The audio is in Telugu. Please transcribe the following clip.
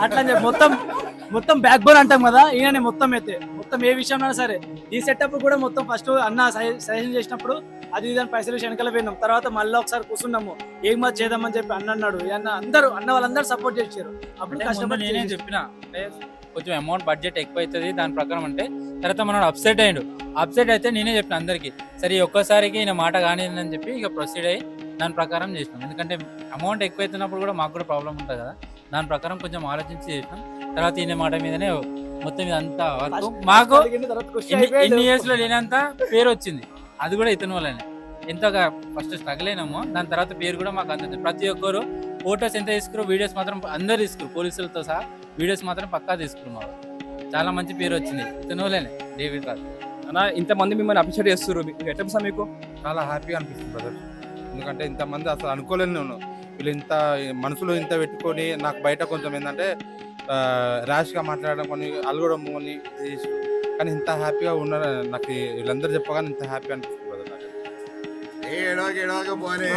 అట్లా అని చెప్పి మొత్తం మొత్తం బ్యాక్ బోన్ అంటాం కదా, ఈయననే మొత్తం అయితే మొత్తం ఏ విషయంలో సరే. ఈ సెటప్ కూడా మొత్తం ఫస్ట్ అన్న సజెషన్ చేసినప్పుడు అది ఇదని పైసలు వెనకాల పోయినాం. తర్వాత మళ్ళీ ఒకసారి కూర్చున్నాము, ఏం మాది చేద్దామని చెప్పి అన్న అన్నాడు. అన్న వాళ్ళందరూ సపోర్ట్ చేశారు. అప్పుడు కష్టపడి నేనే చెప్పిన అంటే కొంచెం అమౌంట్ బడ్జెట్ ఎక్కువ అవుతుంది దాని ప్రకారం అంటే. తర్వాత మనం అప్సెట్ అయ్యాడు. అప్సెట్ అయితే నేనే చెప్పిన అందరికి, సరే ఒక్కసారికి ఈయన మాట కానీ అని చెప్పి ఇక ప్రొసీడ్ అయ్యి దాని ప్రకారం చేసినాం. ఎందుకంటే అమౌంట్ ఎక్కువ అవుతున్నప్పుడు కూడా మాకు కూడా ప్రాబ్లం ఉంటుంది కదా, దాని ప్రకారం కొంచెం ఆలోచించి చేసినాం. తర్వాత ఈయన మాట మీదనే మొత్తం ఇదంతా వర్క్. మాకు ఎన్ని ఇయర్స్ లో లేనంత పేరు వచ్చింది, అది కూడా ఇతని వల్లనే. ఎంతగా ఫస్ట్ స్ట్రగుల్ అయినామో దాని తర్వాత పేరు కూడా మాకు అందుతుంది. ప్రతి ఒక్కరు ఫోటోస్ ఎంత తీసుకురు, వీడియోస్ మాత్రం అందరు తీసుకురు, పోలీసులతో సహా వీడియోస్ మాత్రం పక్కా తీసుకురు. మాకు చాలా మంచి పేరు వచ్చింది ఇతని వల్లనే. డేవిడ్ రాజ్ అన్న ఇంతమంది మిమ్మల్ని అప్రిషియేట్ చేస్తారు, ఎట్లా సార్ మీకు? చాలా హ్యాపీగా అనిపిస్తుంది బ్రదర్. ఎందుకంటే ఇంతమంది అసలు అనుకోలేను నేను, వీళ్ళు ఇంత మనసులో ఇంత పెట్టుకొని నాకు బయట కొంచెం ఏంటంటే ర్యాష్గా మాట్లాడడం కొని అలగడం కొని చేసి, కానీ ఇంత హ్యాపీగా ఉన్నారు నాకు వీళ్ళందరూ చెప్పగానే ఇంత హ్యాపీ అనిపిస్తుంది బ్రదర్ నాకు. ఏడవక పోనీ